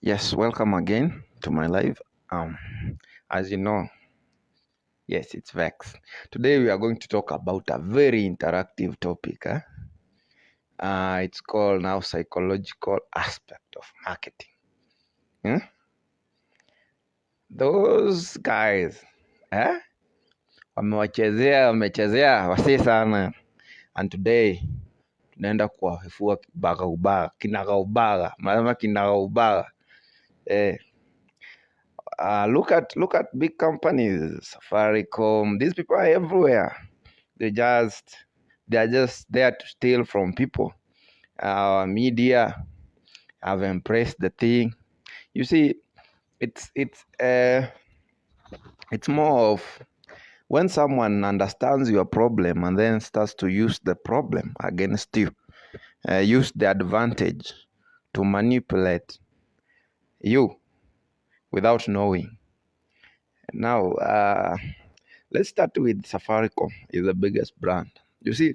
Yes, welcome again to my live. Um, as you know, yes, it's Vex. Today we are going to talk about a very interactive topic. It's called now psychological aspect of marketing. Hmm? Those guys, wamechezea wasee sana, and today tunaenda kuwafufua kinagaubaga, maana kinagaubaga. Look at big companies, Safaricom. These people are everywhere. They are just there to steal from people. Our media have embraced the thing. You see, it's more of when someone understands your problem and then starts to use the problem against you, use the advantage to manipulate you without knowing. Now, let's start with Safaricom. Is the biggest brand. You see,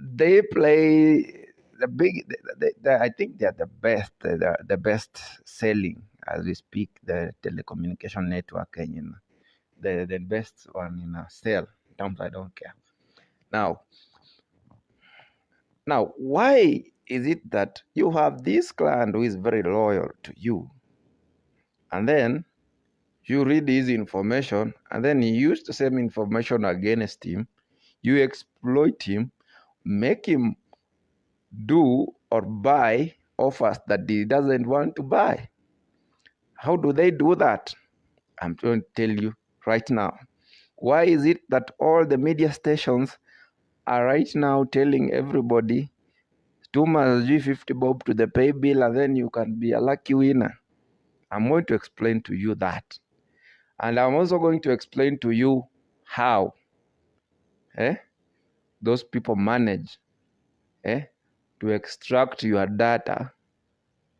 they play the big. I think they are the best. They're the best selling as we speak. The telecommunication network in the best one in a sale. Terms I don't care. Now, why is it that you have this client who is very loyal to you, and then you read his information, and then you use the same information against him? You exploit him, make him do or buy offers that he doesn't want to buy. How do they do that? I'm going to tell you right now. Why is it that all the media stations are right now telling everybody, Tuma G50 bob to the pay bill and then you can be a lucky winner? I'm going to explain to you that. And I'm also going to explain to you how those people manage to extract your data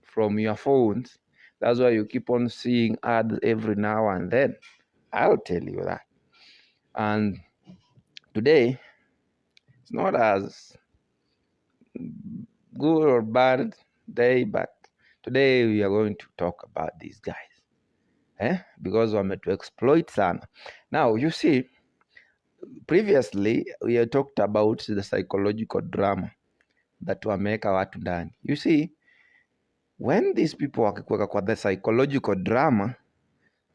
from your phones. That's why you keep on seeing ads every now and then. I'll tell you that. And today, it's not as good or bad day, but today we are going to talk about these guys. Because we're meant to exploit sana. Now, you see, previously we had talked about the psychological drama that wameweka watu ndani. You see, when these people wakikuweka kwa the psychological drama,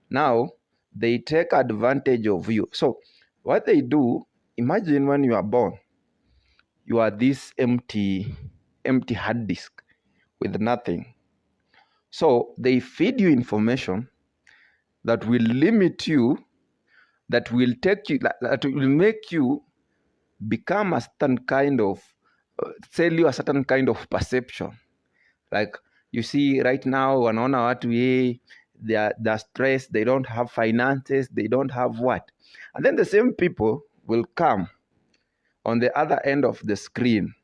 now they take advantage of you. So what they do, imagine when you are born, you are this empty hard disk with nothing. So they feed you information that will limit you, that will make you become a certain kind of, sell you a certain kind of perception. Like you see right now, wanaona watu they're stressed, they don't have finances, they don't have what. And then the same people will come on the other end of the screen.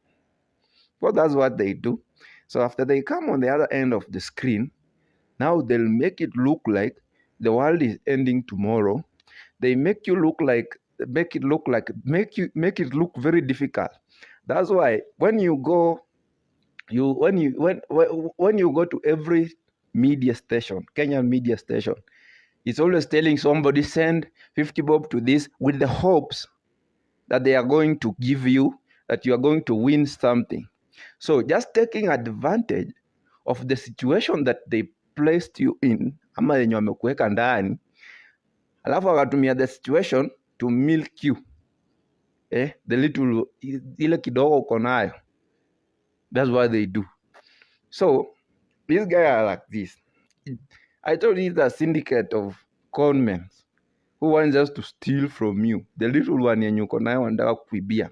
Well, that's what they do. So after they come on the other end of the screen, now they'll make it look like the world is ending tomorrow. They make it look very difficult. That's why when you go to every media station, Kenyan media station, it's always telling somebody send 50 bob to this with the hopes that they are going to give you, that you are going to win something. So just taking advantage of the situation that they placed you in, ama yenye wamekuweka ndani, alafu wakatumia the situation to milk you the little, ile kidogo uko nayo. That's what they do. So these guys are like this. I told you, it's a syndicate of conmen who want just to steal from you. The little one yenye uko nayo wanataka kuibia.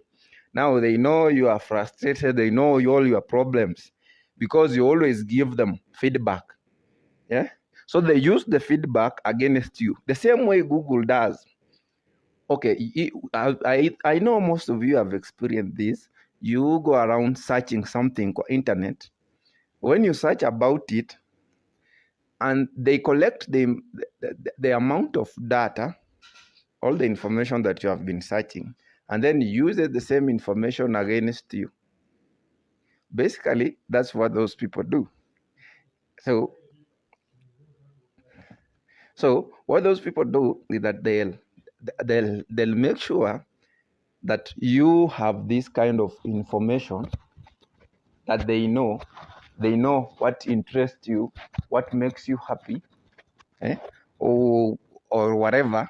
Now they know you are frustrated. They know all your problems because you always give them feedback. Yeah. So they use the feedback against you the same way Google does. Okay, I know most of you have experienced this. You go around searching something on internet. When you search about it, and they collect the amount of data, all the information that you have been searching, and then use the same information against you. Basically, that's what those people do. So what those people do is that they'll make sure that you have this kind of information, that they know what interests you, what makes you happy, eh? or whatever.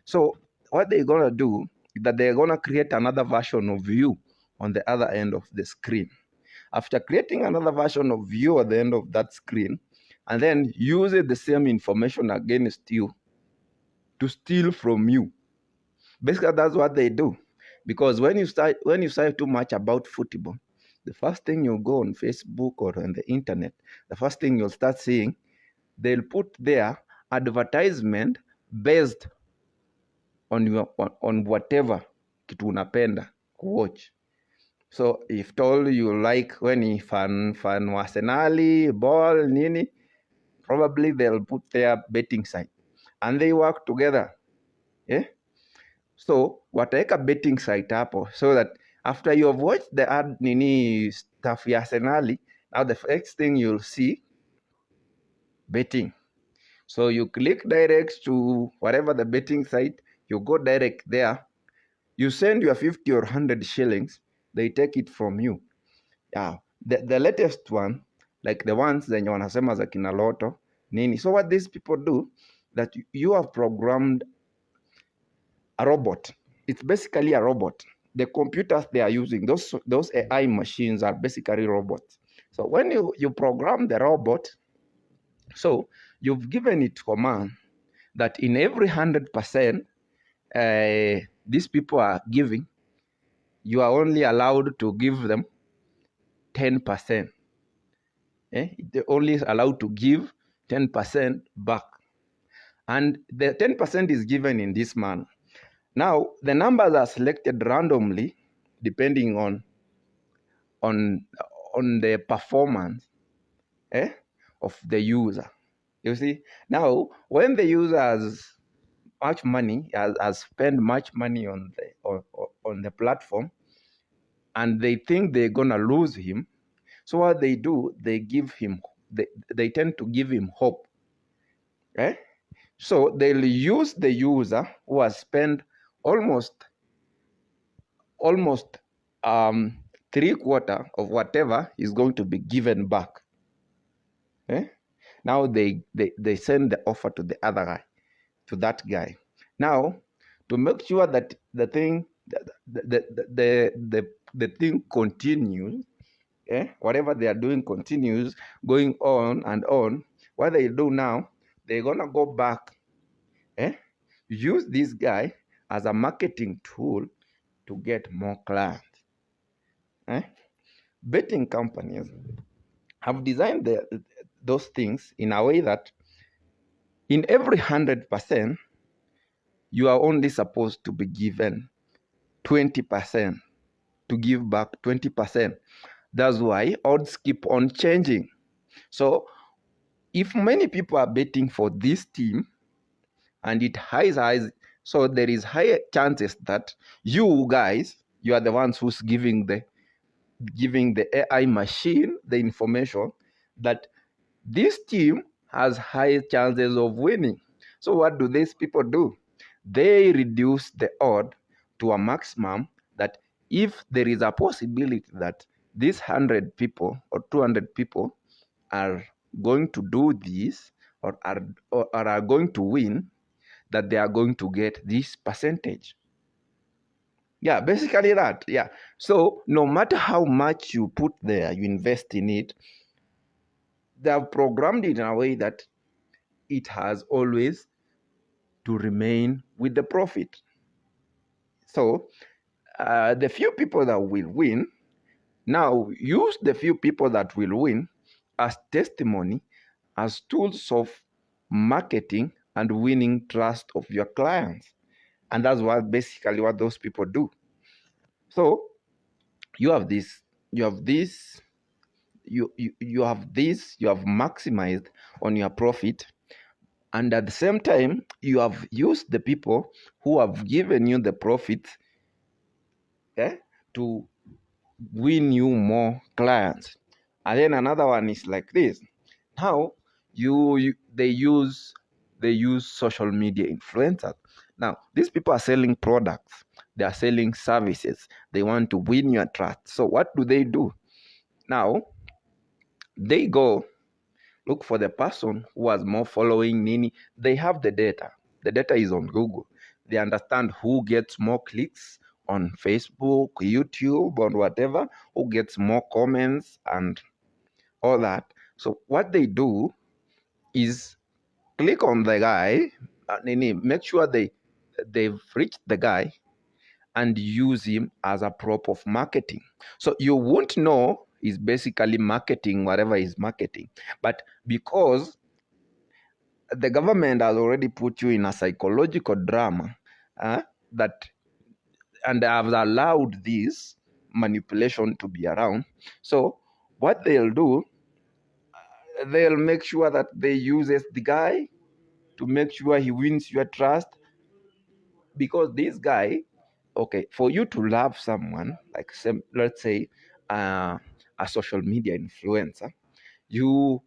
So what they're gonna do is that they're gonna create another version of you on the other end of the screen. After creating another version of you at the end of that screen, and then use the same information against you to steal from you. Basically, that's what they do. Because when you say too much about football, the first thing you go on Facebook or on the internet, the first thing you'll start seeing, they'll put their advertisement based on whatever kitu unapenda kuwatch. So if told you like when you fan Arsenal, ball, nini, probably they'll put their betting site. And they work together. Yeah? So wataweka betting site hapo, so that after you have watched the ad nini stuff ya Arsenal, now the next thing you'll see, betting. So you click direct to whatever the betting site, you go direct there, you send your 50 or 100 shillings, they take it from you. Yeah, the latest one, like the ones zenye wanasema za kina Loto nini. So what these people do, that you have programmed a robot. It's basically a robot. The computers they are using, those AI machines are basically robots. So when you program the robot, so you've given it command that in every 100% these people are giving, you are only allowed to give them 10%. They're only allowed to give 10% back. And the 10% is given in this manner. Now, the numbers are selected randomly depending on the performance of the user. You see, now when the user has much money, has spent much money on the platform, and they think they're gonna lose him, so what they do, they tend to give him hope. So they'll use the user who has spent almost 3/4 of whatever is going to be given back. Now they send the offer to the other guy, to that guy. Now, to make sure that the thing thing continues, whatever they are doing continues, going on and on, what they do now, they're gonna go back, use this guy as a marketing tool to get more clients. Betting companies have designed those things in a way that in every 100%, you are only supposed to be given 20%, to give back 20%. That's why odds keep on changing. So if many people are betting for this team and it highs, so there is higher chances that you guys, you are the ones who's giving the AI machine the information that this team has high chances of winning. So what do these people do? They reduce the odd to a maximum, that if there is a possibility that these 100 people or 200 people are going to do this, or are going to win, that they are going to get this percentage. Yeah, basically that. Yeah. So no matter how much you put there, you invest in it, they have programmed it in a way that it has always to remain with the profit. So the few people that will win, now use the few people that will win as testimony, as tools of marketing and winning trust of your clients. And that's basically what those people do. So you have this, you have maximized on your profit, and at the same time you have used the people who have given you the profit to win you more clients. And then another one is like this. Now they use social media influencers. Now these people are selling products, they are selling services, they want to win your trust. So what do? Now they go look for the person who has more following. Nini, they have the data. The data is on Google. They understand who gets more clicks on Facebook, YouTube, or whatever, who gets more comments and all that. So what they do is click on the guy, make sure they've reached the guy and use him as a prop of marketing. So you won't know he's basically marketing whatever he's marketing, but because the government has already put you in a psychological drama, that and have allowed this manipulation to be around. So what they'll do, they'll make sure that they uses the guy to make sure he wins your trust, because this guy, okay, for you to love someone, like let's say a social media influencer, you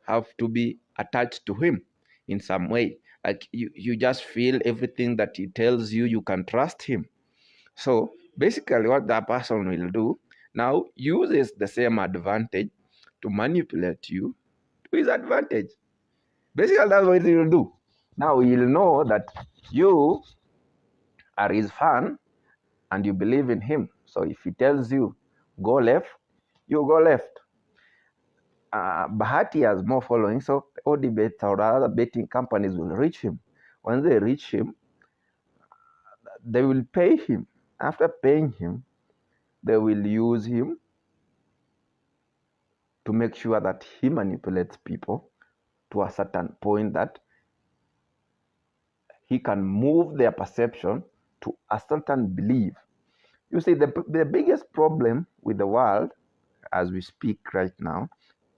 have to be attached to him in some way. Like you just feel everything that he tells you, you can trust him. So basically what that person will do now, uses the same advantage to manipulate you to his advantage. Basically that's what he will do. Now he'll know that you are his fan and you believe in him. So if he tells you go left, you go left. Bahati has more following, so all the bets or other betting companies will reach him. When they reach him, they will pay him. After paying him, they will use him to make sure that he manipulates people to a certain point that he can move their perception to a certain belief. You see, the biggest problem with the world as we speak right now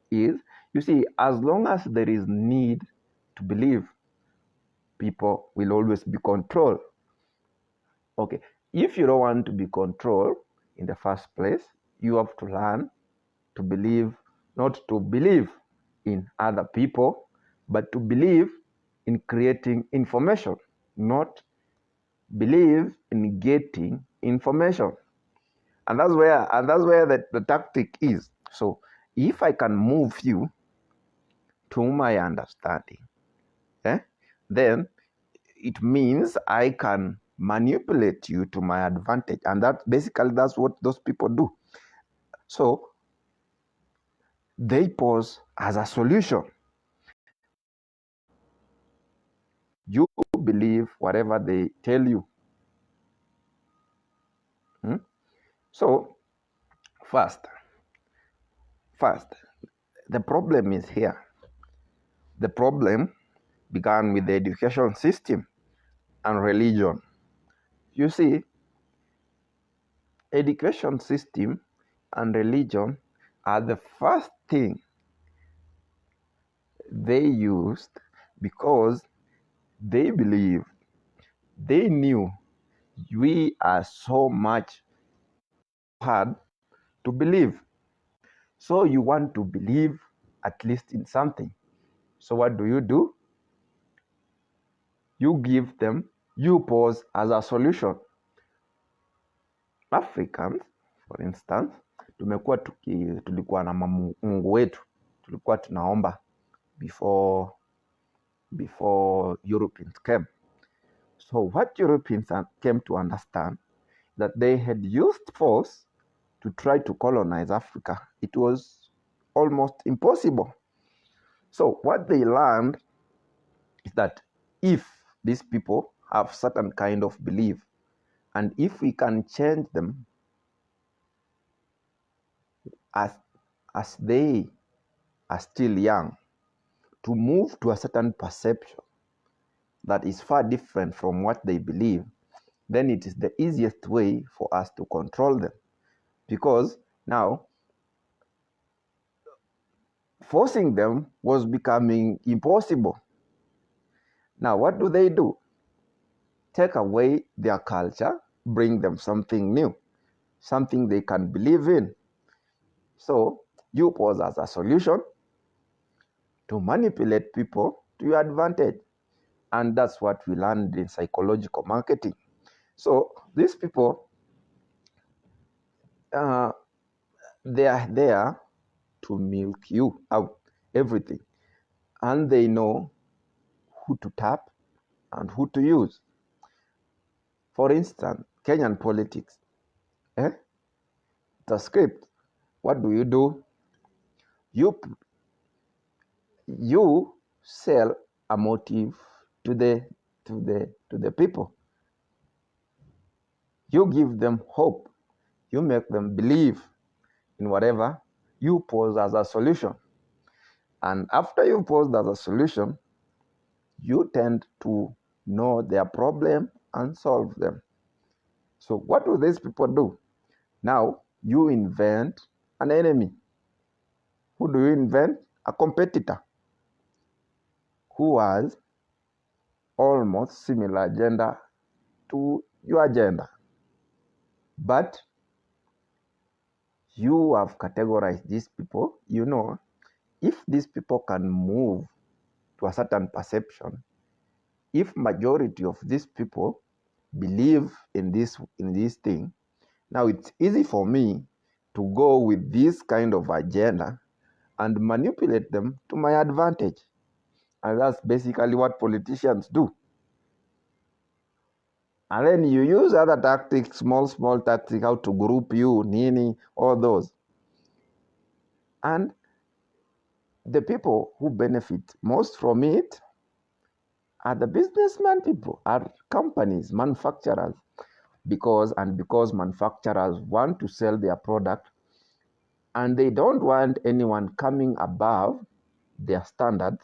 is, you see, as long as there is need to believe, people will always be controlled. Okay, if you don't want to be controlled in the first place, you have to learn to believe, not to believe in other people, but to believe in creating information, not believe in getting information. And that's where the tactic is. So if I can move you to my understanding, then it means I can manipulate you to my advantage. And that's what those people do. So they pose as a solution. You believe whatever they tell you. So first, the problem is here. The problem began with the education system and religion. You see, education system and religion are the first thing they used because they believed, they knew we are so much hard to believe. So you want to believe at least in something. So what do? You give them, you pose as a solution. Africans, for instance, tulikuwa na Mungu wetu, tulikuwa tunaomba before Europeans came. So what Europeans came to understand, that they had used force to try to colonize Africa. It was almost impossible. So what they learned is that if these people have certain kind of belief, and if we can change them as they are still young, to move to a certain perception that is far different from what they believe, then it is the easiest way for us to control them. Because now, forcing them was becoming impossible. Now, what do? Take away their culture, bring them something new, something they can believe in. So, you pose as a solution. to manipulate people to your advantage. And that's what we learned in psychological marketing. So these people, they are there to milk you out everything. And they know who to tap and who to use. For instance, Kenyan politics. The script. What do? You you sell a motive to the people. You give them hope. You make them believe in whatever you pose as a solution. And after you pose as a solution, you tend to know their problem and solve them. So what do these people do? Now you invent an enemy. Who do you invent? A competitor who has almost similar agenda to your agenda. But you have categorized these people. You know, if these people can move to a certain perception, if majority of these people believe in this thing, now it's easy for me to go with this kind of agenda and manipulate them to my advantage. And that's basically what politicians do. And then you use other tactics, small tactics, how to group you, nini, all those. And the people who benefit most from it are the businessmen people, are companies, manufacturers. Because manufacturers want to sell their product and they don't want anyone coming above their standards.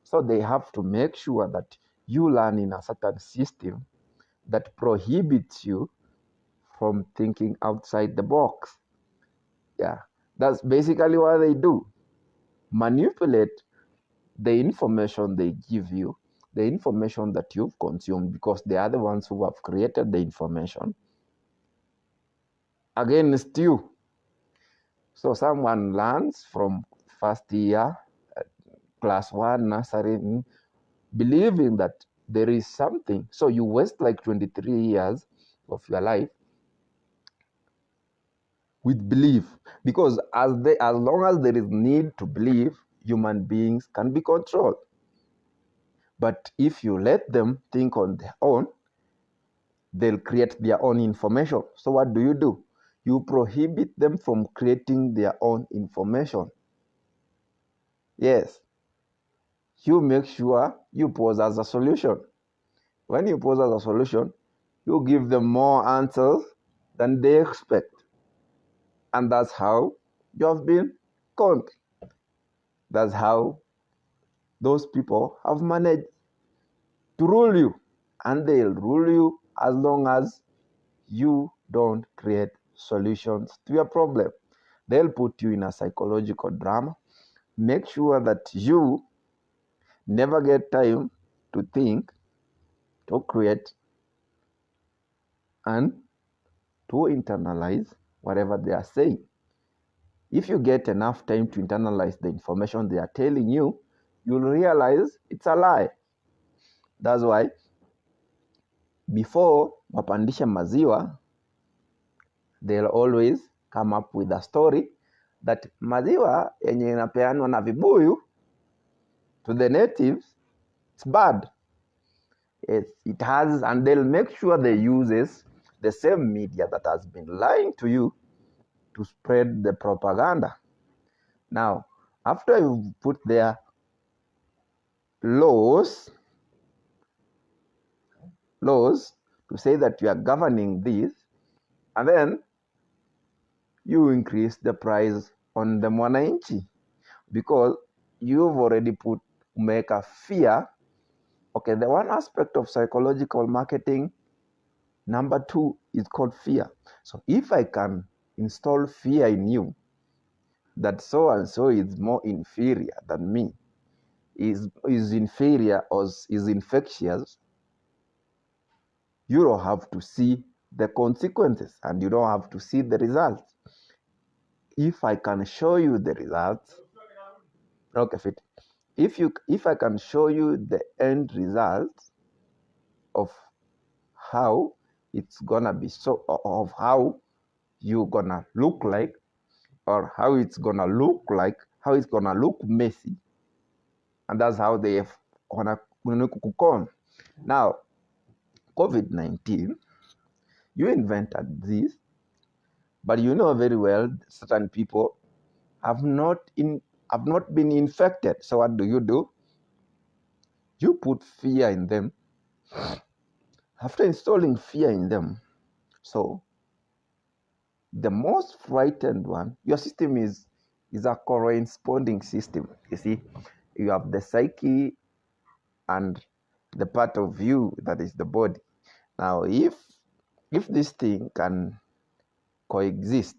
So they have to make sure that you learn in a certain system that prohibits you from thinking outside the box. Yeah, that's basically what they do. Manipulate the information they give you, the information that you've consumed, because they are the ones who have created the information against you. So someone learns from first year, class 1, nursery, believing that there is something. So you waste like 23 years of your life with belief, because as long as there is need to believe, human beings can be controlled. But if you let them think on their own, they'll create their own information. So what do? You prohibit them from creating their own information. Yes. You make sure you pose as a solution. When you pose as a solution, you give them more answers than they expect. And that's how you have been conned. That's how those people have managed to rule you. And they'll rule you as long as you don't create solutions to your problem. They'll put you in a psychological drama. Make sure that you never get time to think, to create, and to internalize whatever they are saying. If you get enough time to internalize the information they are telling you, you'll realize it's a lie. That's why before wapandishe maziwa, they'll always come up with a story that maziwa yenye inapeanwa na vibuyu to the natives, it's bad. It has, and they'll make sure they uses the same media that has been lying to you to spread the propaganda. Now, after you put their laws to say that you are governing this, and then you increase the price on the mwananchi, because you've already make a fear. Okay, the one aspect of psychological marketing, number 2, is called fear. So if I can install fear in you that so and so is more inferior than me, is inferior or is infectious, you don't have to see the consequences and you don't have to see the results. If I can show you the results, okay, fit. if I can show you the end result of how it's gonna be, so of how you gonna look like, or how it's gonna look like, how it's gonna look messy, and that's how they gonna kukon. Now, COVID-19, you invented this, but you know very well certain people have not been infected. So what do? You put fear in them. After installing fear in them, so the most frightened one, your system is a corresponding system. You see, you have the psyche and the part of you that is the body. Now, if this thing can coexist,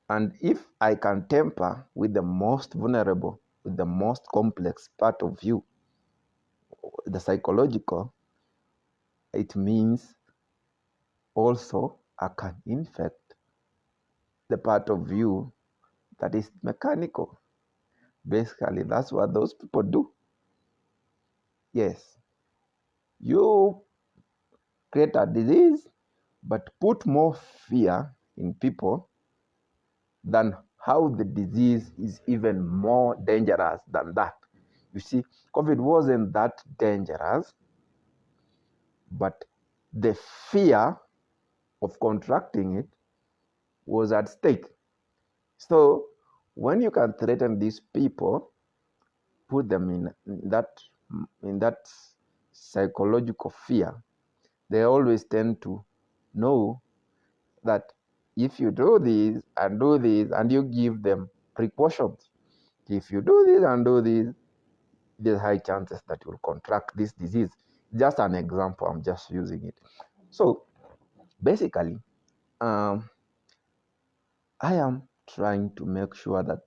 and if I can tamper with the most vulnerable, with the most complex part of you, the psychological, it means also I can infect the part of you that is mechanical. Basically, that's what those people do. Yes, you create a disease, but put more fear in people than how the disease is even more dangerous than that. You see, COVID wasn't that dangerous, but the fear of contracting it was at stake. So when you can threaten these people, put them in that psychological fear, they always tend to know that if you do this and do this, and you give them precautions, if you do this and do this, there's high chances that you'll contract this disease. Just an example, I'm just using it. So basically, I am trying to make sure that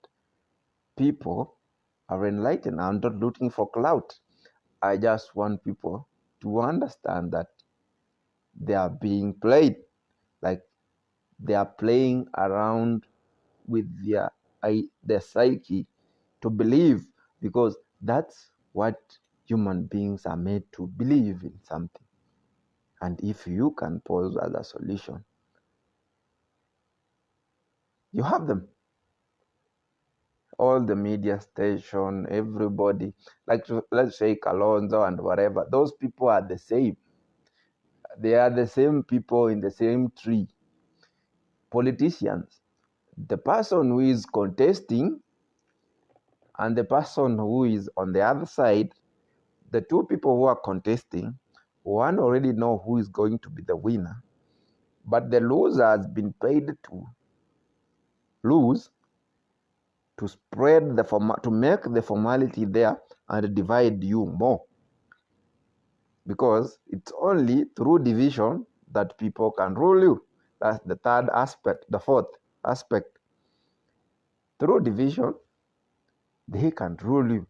people are enlightened. I'm not looking for clout. I just want people to understand that they are being played, like they are playing around with their psyche to believe, because that's what human beings are made to believe in something. And if you can pose as a solution, you have them. All the media station, everybody, like let's say Kalonzo and whatever, those people are the same. They are the same people in the same tree. Politicians, the person who is contesting and the person who is on the other side, the two people who are contesting, one already know who is going to be the winner, but the loser has been paid to lose, to spread to make the formality there and divide you more, because it's only through division that people can rule you. That's the third aspect. The fourth aspect, through division, they can rule you.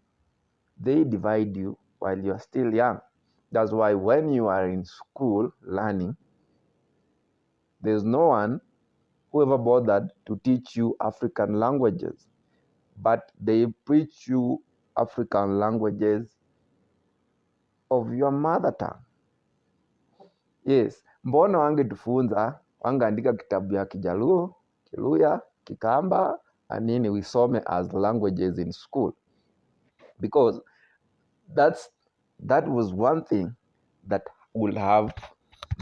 They divide you while you're still young. That's why when you are in school learning, there's no one who ever bothered to teach you African languages, but they preach you African languages of your mother tongue. Yes, mbona wangetufunza, wangeandika kitabu ya Kijaluo, Kiluya, Kikamba, and nini wisome as languages in school? Because that was one thing that would have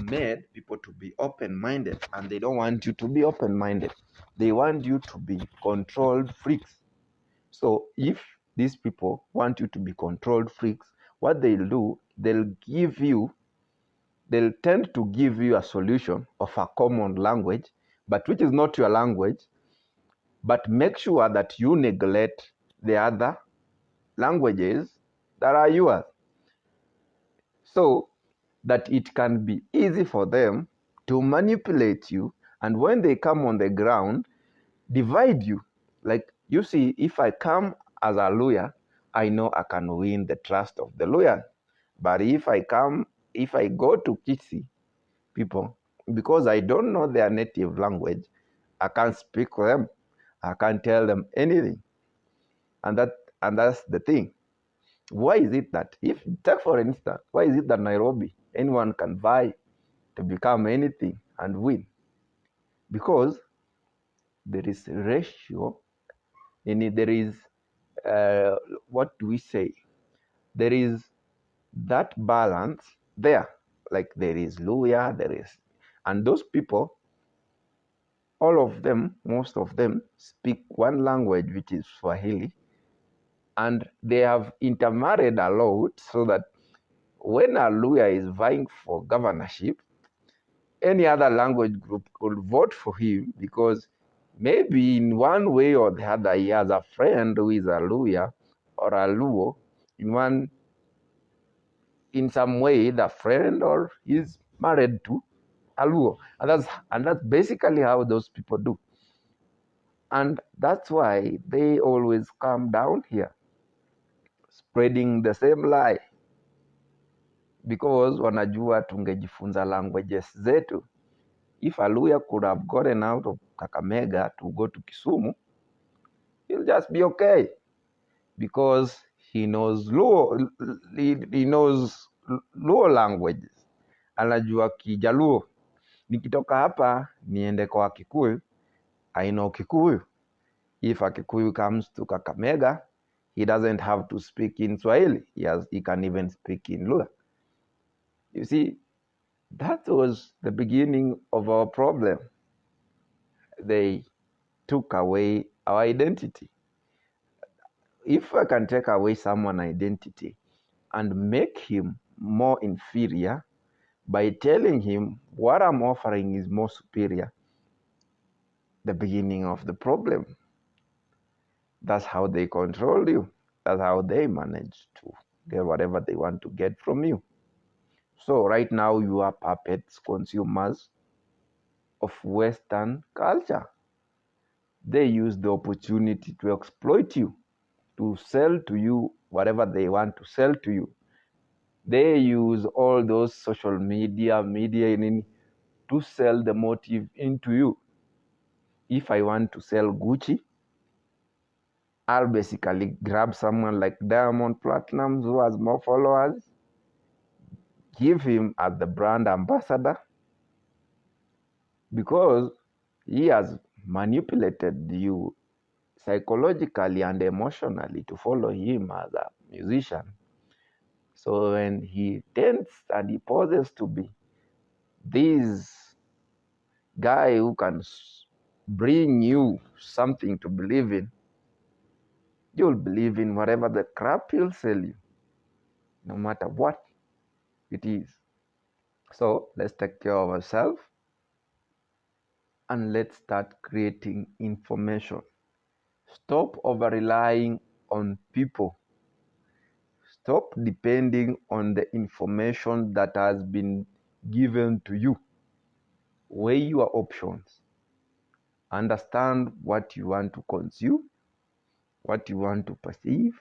made people to be open-minded, and they don't want you to be open-minded. They want you to be controlled freaks. So if these people want you to be controlled freaks, what they'll do, they'll tend to give you a solution of a common language, but which is not your language, but make sure that you neglect the other languages that are yours, so that it can be easy for them to manipulate you, and when they come on the ground, divide you. Like, you see, if I come as a lawyer, I know I can win the trust of the lawyer. But if I go to Kitsi people, because I don't know their native language, I can't speak to them. I can't tell them anything. And And that's the thing. Why is it that, if, take for instance, why is it that Nairobi, anyone can vie to become anything and win? Because there is a ratio, there is, what do we say? There is that balance there. Like there is Luya, there is, and those people, all of them, most of them speak one language, which is Swahili, and they have intermarried a lot so that when a Luya is vying for governorship, any other language group could vote for him because maybe in one way or the other he has a friend who is a Luya or a Luo in some way, the friend or he's married to a Luo. And that's basically how those people do. And that's why they always come down here spreading the same lie, because wanajua tungejifunza languages zetu. If a Luya could have gotten out of Kakamega to go to Kisumu, he'll just be okay, because he knows Luo languages. Anajua Kijaluo. Nikitoka hapa niende kwa Kikuyu, I know Kikuyu. If a Kikuyu comes to Kakamega, he doesn't have to speak in Swahili. He can even speak in Luo. You see, that was the beginning of our problem. They took away our identity. If I can take away someone's identity and make him more inferior by telling him what I'm offering is more superior, the beginning of the problem. That's how they control you. That's how they manage to get whatever they want to get from you. So right now you are puppets, consumers of Western culture. They use the opportunity to exploit you, to sell to you whatever they want to sell to you. They use all those social media to sell the motive into you. If I want to sell Gucci, I'll basically grab someone like Diamond Platnumz who has more followers, give him as the brand ambassador, because he has manipulated you psychologically and emotionally to follow him as a musician. So when he tends and he poses to be this guy who can bring you something to believe in, you'll believe in whatever the crap he'll sell you, no matter what it is. So let's take care of ourselves and let's start creating information. Stop over relying on people. Stop depending on the information that has been given to you. Weigh your options. Understand what you want to consume, what you want to perceive,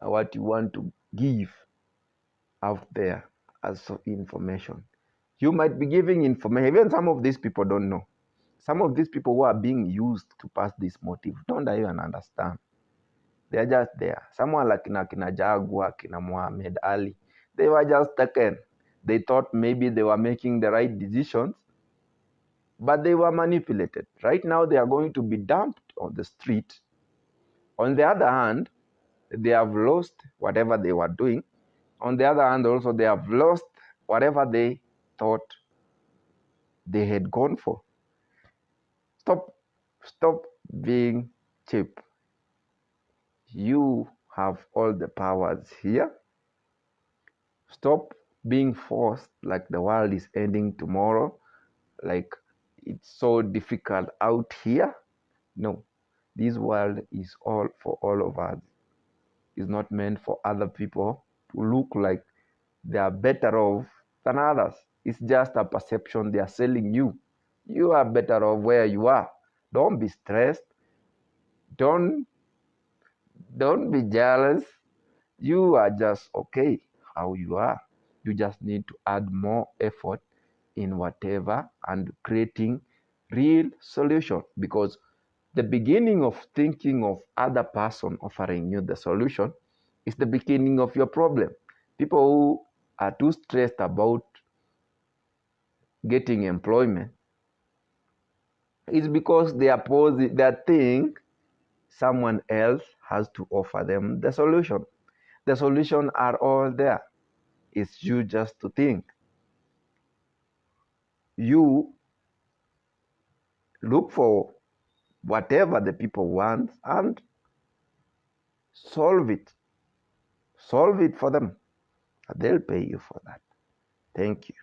and what you want to give out there as information. You might be giving information. Even some of these people don't know. Some of these people who are being used to pass this motive don't even understand. They are just there. Someone like Kina Jagua, Kina Muhammad Ali, they were just taken. They thought maybe they were making the right decisions, but they were manipulated. Right now, they are going to be dumped on the street. On the other hand, they have lost whatever they were doing. On the other hand, also, they have lost whatever they thought they had gone for. Stop being cheap. You have all the powers here. Stop being forced like the world is ending tomorrow, like it's so difficult out here. No, this world is all for all of us. It's not meant for other people to look like they are better off than others. It's just a perception they are selling you. You are better off where you are. Don't be stressed. Don't be jealous. You are just okay how you are. You just need to add more effort in whatever and creating real solution, because The beginning of thinking of other person offering you the solution is the beginning of your problem. People who are too stressed about getting employment is because they think someone else has to offer them the solution. The solution are all there. It's you just to think. You look for whatever the people want and solve it. Solve it for them. They'll pay you for that. Thank you.